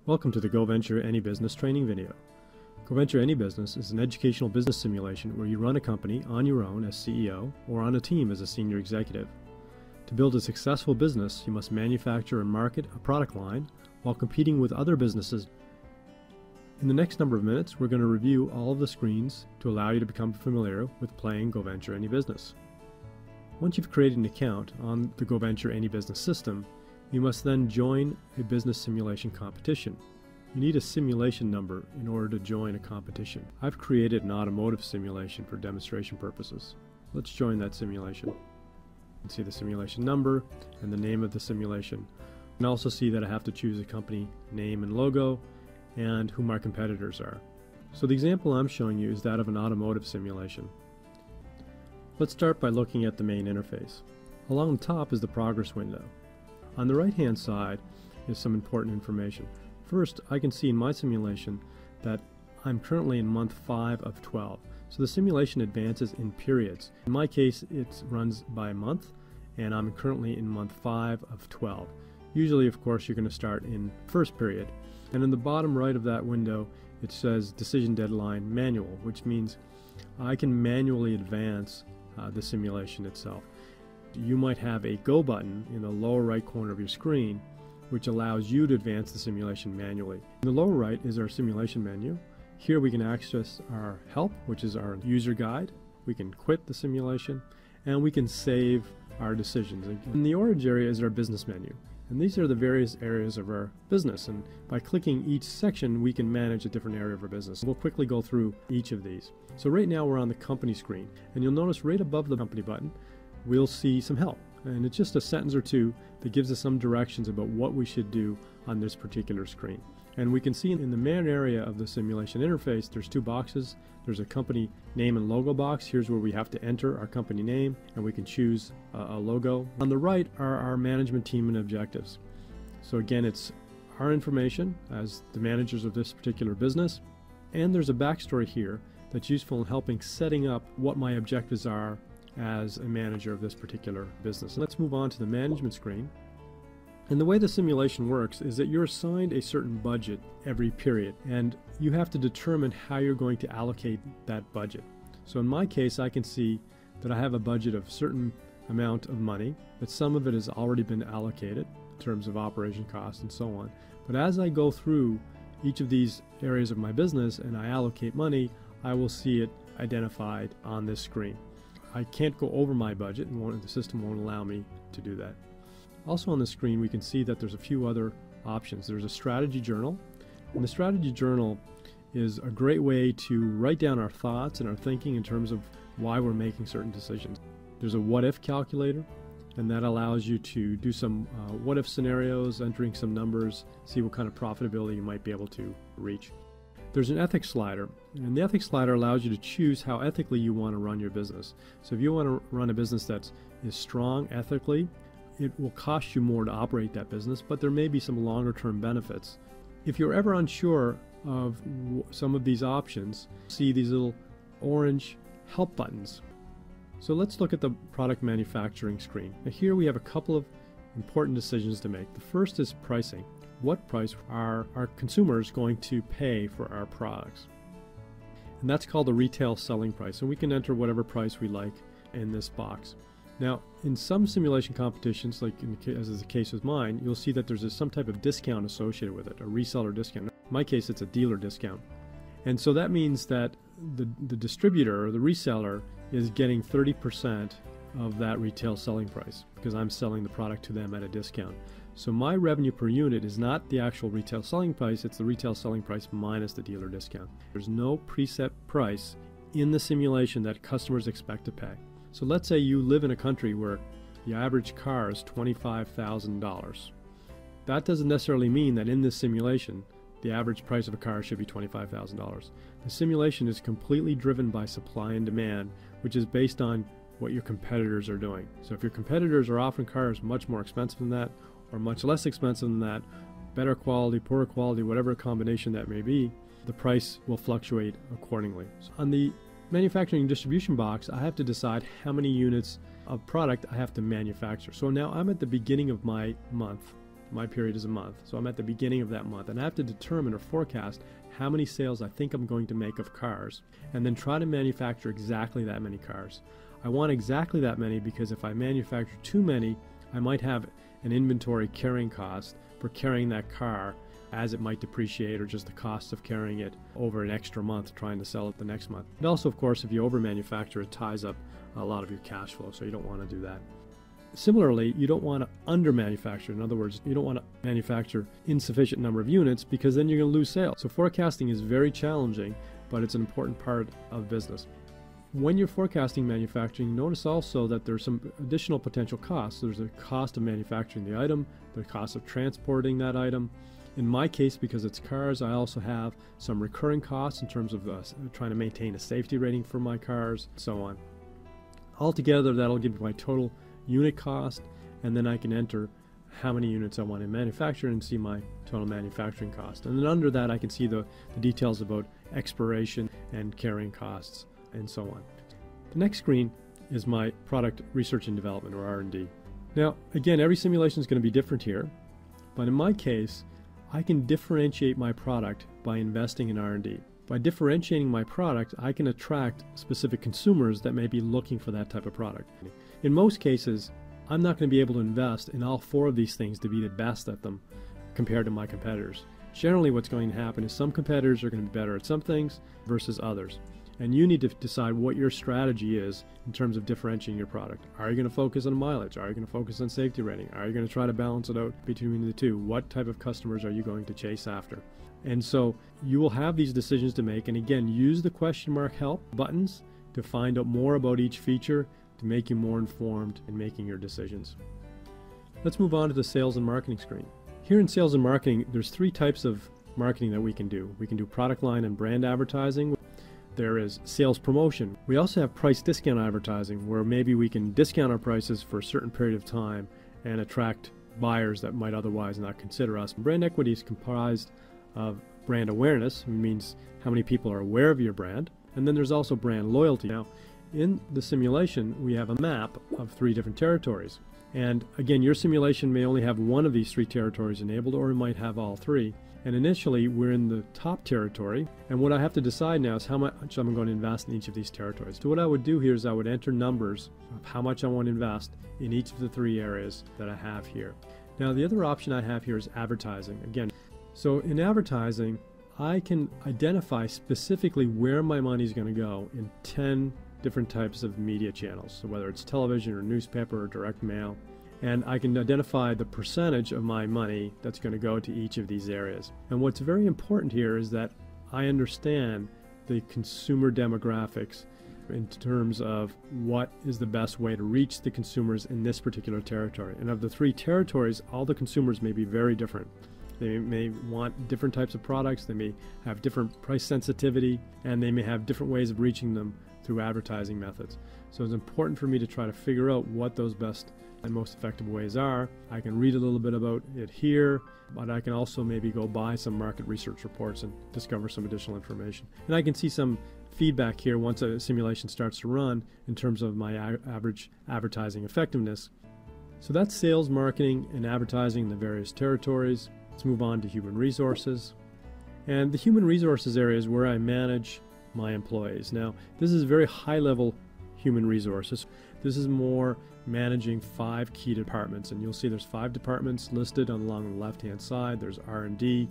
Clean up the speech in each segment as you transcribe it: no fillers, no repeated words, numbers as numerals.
Welcome to the Go Venture Any Business training video. Go Venture Any Business is an educational business simulation where you run a company on your own as CEO or on a team as a senior executive. To build a successful business, you must manufacture and market a product line while competing with other businesses. In the next number of minutes, we're going to review all of the screens to allow you to become familiar with playing Go Venture Any Business. Once you've created an account on the Go Venture Any Business system, you must then join a business simulation competition. You need a simulation number in order to join a competition. I've created an automotive simulation for demonstration purposes. Let's join that simulation. You can see the simulation number and the name of the simulation. You can also see that I have to choose a company name and logo and who my competitors are. So the example I'm showing you is that of an automotive simulation. Let's start by looking at the main interface. Along the top is the progress window. On the right-hand side is some important information. First, I can see in my simulation that I'm currently in month 5 of 12. So the simulation advances in periods. In my case, it runs by month, and I'm currently in month 5 of 12. Usually, of course, you're going to start in first period. And in the bottom right of that window, it says Decision Deadline Manual, which means I can manually advance the simulation itself. You might have a Go button in the lower right corner of your screen, which allows you to advance the simulation manually. In the lower right is our simulation menu. Here we can access our help, which is our user guide. We can quit the simulation, and we can save our decisions. In the orange area is our business menu. And these are the various areas of our business. And by clicking each section, we can manage a different area of our business. We'll quickly go through each of these. So right now we're on the company screen. And you'll notice right above the company button, we'll see some help. And it's just a sentence or two that gives us some directions about what we should do on this particular screen. And we can see in the main area of the simulation interface, there's two boxes. There's a company name and logo box. Here's where we have to enter our company name, and we can choose a logo. On the right are our management team and objectives. So again, it's our information as the managers of this particular business. And there's a backstory here that's useful in helping setting up what my objectives are as a manager of this particular business. Let's move on to the management screen. And the way the simulation works is that you're assigned a certain budget every period, and you have to determine how you're going to allocate that budget. So in my case, I can see that I have a budget of a certain amount of money, that some of it has already been allocated in terms of operation costs and so on. But as I go through each of these areas of my business and I allocate money, I will see it identified on this screen. I can't go over my budget, and the system won't allow me to do that. Also on the screen, we can see that there's a few other options. There's a strategy journal, and the strategy journal is a great way to write down our thoughts and our thinking in terms of why we're making certain decisions. There's a what-if calculator, and that allows you to do some what-if scenarios, entering some numbers, see what kind of profitability you might be able to reach. There's an ethics slider, and the ethics slider allows you to choose how ethically you want to run your business. So if you want to run a business that is strong ethically, it will cost you more to operate that business, but there may be some longer term benefits. If you're ever unsure of some of these options, see these little orange help buttons. So let's look at the product manufacturing screen. Now here we have a couple of important decisions to make. The first is pricing. What price are our consumers going to pay for our products? And that's called the retail selling price. And we can enter whatever price we like in this box. Now, in some simulation competitions, like as is the case with mine, you'll see that there's some type of discount associated with it, a reseller discount. In my case, it's a dealer discount. And so that means that the distributor or the reseller is getting 30% of that retail selling price because I'm selling the product to them at a discount. So my revenue per unit is not the actual retail selling price, it's the retail selling price minus the dealer discount. There's no preset price in the simulation that customers expect to pay. So let's say you live in a country where the average car is $25,000. That doesn't necessarily mean that in this simulation, the average price of a car should be $25,000. The simulation is completely driven by supply and demand, which is based on what your competitors are doing. So if your competitors are offering cars much more expensive than that, or much less expensive than that, better quality, poorer quality, whatever combination that may be, the price will fluctuate accordingly. So on the manufacturing and distribution box, I have to decide how many units of product I have to manufacture. So now I'm at the beginning of my month, my period is a month, so I'm at the beginning of that month, and I have to determine or forecast how many sales I think I'm going to make of cars, and then try to manufacture exactly that many cars. I want exactly that many because if I manufacture too many, I might have an inventory carrying cost for carrying that car as it might depreciate, or just the cost of carrying it over an extra month trying to sell it the next month. And also, of course, if you over manufacture, it ties up a lot of your cash flow, so you don't want to do that. Similarly, you don't want to under manufacture. In other words, you don't want to manufacture insufficient number of units because then you're going to lose sales. So forecasting is very challenging, but it's an important part of business. When you're forecasting manufacturing, notice also that there's some additional potential costs. There's a cost of manufacturing the item, the cost of transporting that item. In my case, because it's cars, I also have some recurring costs in terms of trying to maintain a safety rating for my cars, and so on. Altogether, that'll give me my total unit cost, and then I can enter how many units I want to manufacture and see my total manufacturing cost. And then under that, I can see the details about expiration and carrying costs, and so on. The next screen is my product research and development, or R&D. Now, again, every simulation is going to be different here, but in my case, I can differentiate my product by investing in R&D. By differentiating my product, I can attract specific consumers that may be looking for that type of product. In most cases, I'm not going to be able to invest in all four of these things to be the best at them compared to my competitors. Generally, what's going to happen is some competitors are going to be better at some things versus others. And you need to decide what your strategy is in terms of differentiating your product. Are you going to focus on mileage? Are you going to focus on safety rating? Are you going to try to balance it out between the two? What type of customers are you going to chase after? And so you will have these decisions to make. And again, use the question mark help buttons to find out more about each feature to make you more informed in making your decisions. Let's move on to the sales and marketing screen. Here in sales and marketing, there's three types of marketing that we can do. We can do product line and brand advertising. There is sales promotion. We also have price discount advertising, where maybe we can discount our prices for a certain period of time and attract buyers that might otherwise not consider us. Brand equity is comprised of brand awareness, which means how many people are aware of your brand. And then there's also brand loyalty. Now, in the simulation, we have a map of 3 different territories. And again, your simulation may only have one of these 3 territories enabled, or it might have all 3. And initially, we're in the top territory, and what I have to decide now is how much I'm going to invest in each of these territories. So what I would do here is I would enter numbers of how much I want to invest in each of the 3 areas that I have here. Now, the other option I have here is advertising. Again, so in advertising, I can identify specifically where my money is going to go in 10 different types of media channels. So whether it's television or newspaper or direct mail. And I can identify the percentage of my money that's going to go to each of these areas. And what's very important here is that I understand the consumer demographics in terms of what is the best way to reach the consumers in this particular territory. And of the 3 territories, all the consumers may be very different. They may want different types of products, they may have different price sensitivity, and they may have different ways of reaching them through advertising methods. So it's important for me to try to figure out what those best and most effective ways are. I can read a little bit about it here, but I can also maybe go buy some market research reports and discover some additional information. And I can see some feedback here once a simulation starts to run in terms of my average advertising effectiveness. So that's sales, marketing, and advertising in the various territories. Let's move on to human resources. And the human resources area is where I manage my employees. Now, this is very high-level human resources. This is more managing 5 key departments, and you'll see there's 5 departments listed along the left-hand side. There's R&D,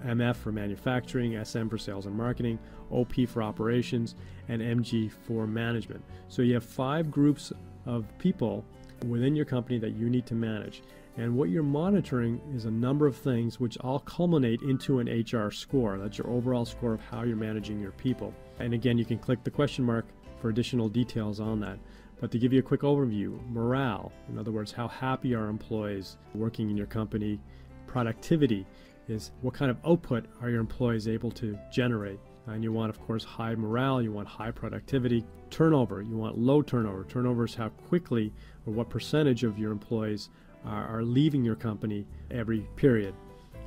MF for manufacturing, SM for sales and marketing, OP for operations, and MG for management. So you have 5 groups of people within your company that you need to manage. And what you're monitoring is a number of things which all culminate into an HR score. That's your overall score of how you're managing your people. And again, you can click the question mark for additional details on that. But to give you a quick overview, morale, in other words, how happy are employees working in your company. Productivity is what kind of output are your employees able to generate. And you want, of course, high morale, you want high productivity. Turnover, you want low turnover. Turnover is how quickly or what percentage of your employees are leaving your company every period.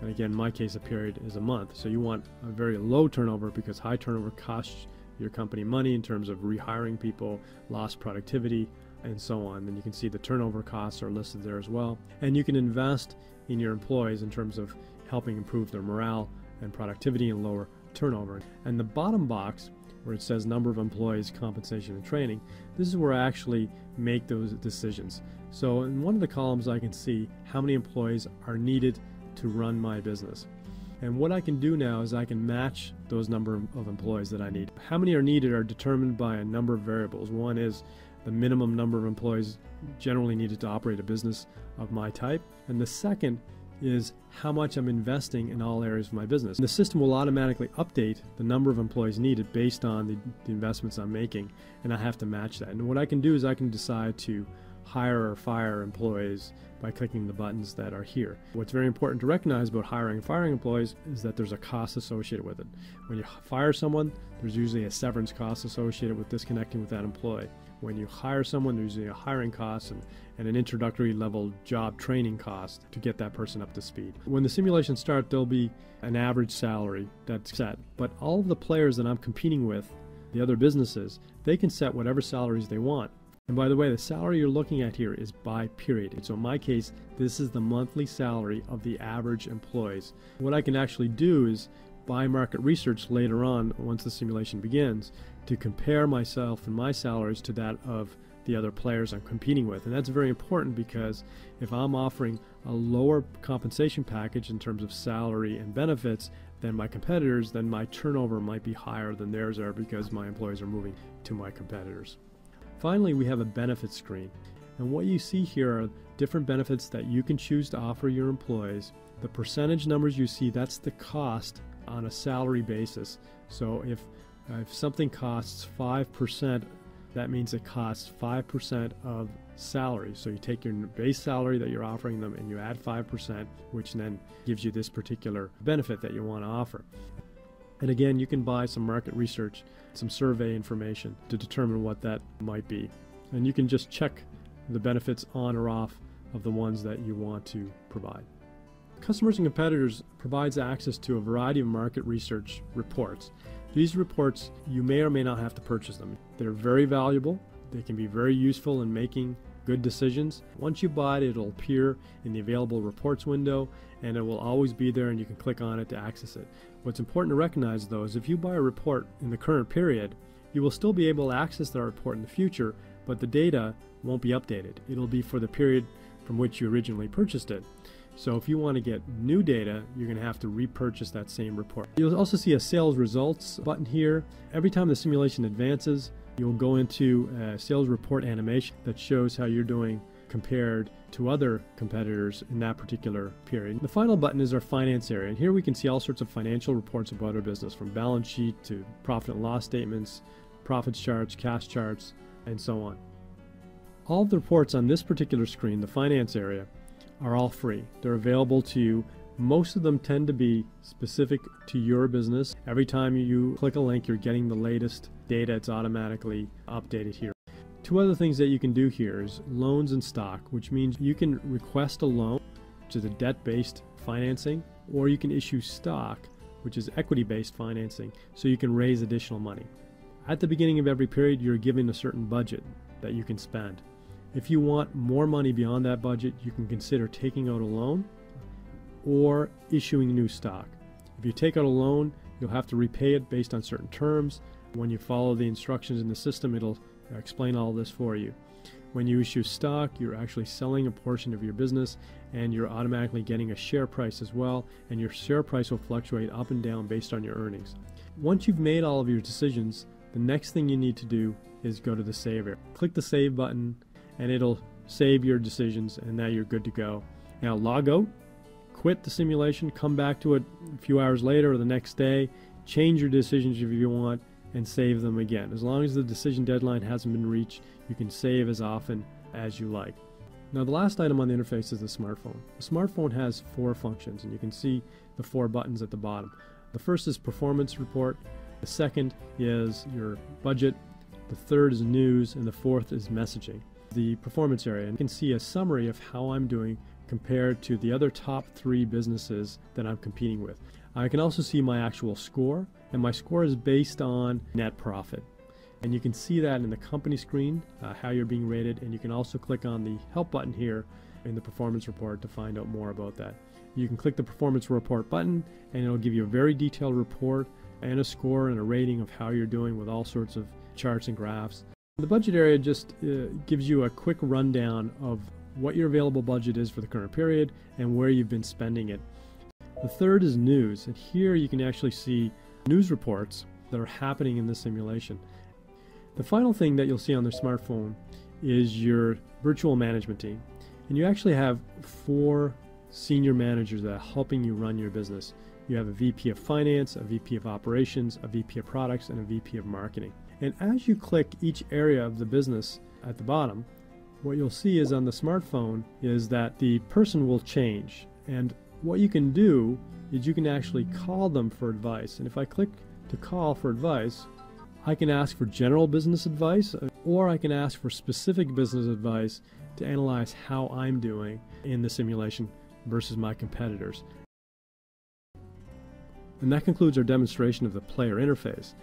And again, in my case, a period is a month. So you want a very low turnover because high turnover costs your company money in terms of rehiring people, lost productivity, and so on. And you can see the turnover costs are listed there as well. And you can invest in your employees in terms of helping improve their morale and productivity and lower turnover. And the bottom box, where it says number of employees, compensation, and training, this is where I actually make those decisions. So in one of the columns I can see how many employees are needed to run my business. And what I can do now is I can match those number of employees that I need. How many are needed are determined by a number of variables. One is the minimum number of employees generally needed to operate a business of my type. And the second is how much I'm investing in all areas of my business. And the system will automatically update the number of employees needed based on the investments I'm making, and I have to match that. And what I can do is I can decide to hire or fire employees by clicking the buttons that are here. What's very important to recognize about hiring and firing employees is that there's a cost associated with it. When you fire someone, there's usually a severance cost associated with disconnecting with that employee. When you hire someone, there's usually a hiring cost and an introductory level job training cost to get that person up to speed. When the simulations start, there'll be an average salary that's set, but all of the players that I'm competing with, the other businesses, they can set whatever salaries they want. And by the way, the salary you're looking at here is by period. So in my case, this is the monthly salary of the average employees. What I can actually do is buy market research later on, once the simulation begins, to compare myself and my salaries to that of the other players I'm competing with. And that's very important because if I'm offering a lower compensation package in terms of salary and benefits than my competitors, then my turnover might be higher than theirs are because my employees are moving to my competitors. Finally, we have a benefits screen. And what you see here are different benefits that you can choose to offer your employees. The percentage numbers you see, that's the cost on a salary basis. So if something costs 5%, that means it costs 5% of salary. So you take your base salary that you're offering them and you add 5%, which then gives you this particular benefit that you want to offer. And again, you can buy some market research, some survey information to determine what that might be. And you can just check the benefits on or off of the ones that you want to provide. Customers and Competitors provides access to a variety of market research reports. These reports, you may or may not have to purchase them. They're very valuable. They can be very useful in making good decisions. Once you buy it, it'll appear in the available reports window, and it will always be there, and you can click on it to access it. What's important to recognize, though, is if you buy a report in the current period, you will still be able to access that report in the future, but the data won't be updated. It'll be for the period from which you originally purchased it. So if you want to get new data, you're going to have to repurchase that same report. You'll also see a sales results button here. Every time the simulation advances, you'll go into a sales report animation that shows how you're doing compared to other competitors in that particular period. The final button is our finance area, and here we can see all sorts of financial reports about our business, from balance sheet to profit and loss statements, profits charts, cash charts, and so on. All of the reports on this particular screen, the finance area, are all free. They're available to you. Most of them tend to be specific to your business. Every time you click a link, you're getting the latest data. It's automatically updated here. Two other things that you can do here is loans and stock, which means you can request a loan, which is a debt-based financing, or you can issue stock, which is equity-based financing, so you can raise additional money. At the beginning of every period, you're given a certain budget that you can spend. If you want more money beyond that budget, you can consider taking out a loan or issuing new stock. If you take out a loan, you'll have to repay it based on certain terms. When you follow the instructions in the system, it'll explain all this for you. When you issue stock, you're actually selling a portion of your business, and you're automatically getting a share price as well, and your share price will fluctuate up and down based on your earnings. Once you've made all of your decisions, the next thing you need to do is go to the Save area. Click the Save button, and it'll save your decisions, and now you're good to go. Now log out, quit the simulation, come back to it a few hours later or the next day, change your decisions if you want, and save them again. As long as the decision deadline hasn't been reached, you can save as often as you like. Now the last item on the interface is the smartphone. The smartphone has 4 functions, and you can see the 4 buttons at the bottom. The first is Performance Report, the second is your budget, the third is News, and the fourth is Messaging. The performance area, and you can see a summary of how I'm doing compared to the other top 3 businesses that I'm competing with. I can also see my actual score, and my score is based on net profit. And you can see that in the company screen, how you're being rated, and you can also click on the Help button here in the performance report to find out more about that. You can click the performance report button and it'll give you a very detailed report and a score and a rating of how you're doing with all sorts of charts and graphs. The budget area just gives you a quick rundown of what your available budget is for the current period and where you've been spending it. The third is news, and here you can actually see news reports that are happening in the simulation. The final thing that you'll see on the smartphone is your virtual management team. And you actually have 4 senior managers that are helping you run your business. You have a VP of Finance, a VP of Operations, a VP of Products, and a VP of Marketing. And as you click each area of the business at the bottom, what you'll see is on the smartphone is that the person will change. And what you can do is you can actually call them for advice. And if I click to call for advice, I can ask for general business advice, or I can ask for specific business advice to analyze how I'm doing in the simulation versus my competitors. And that concludes our demonstration of the player interface.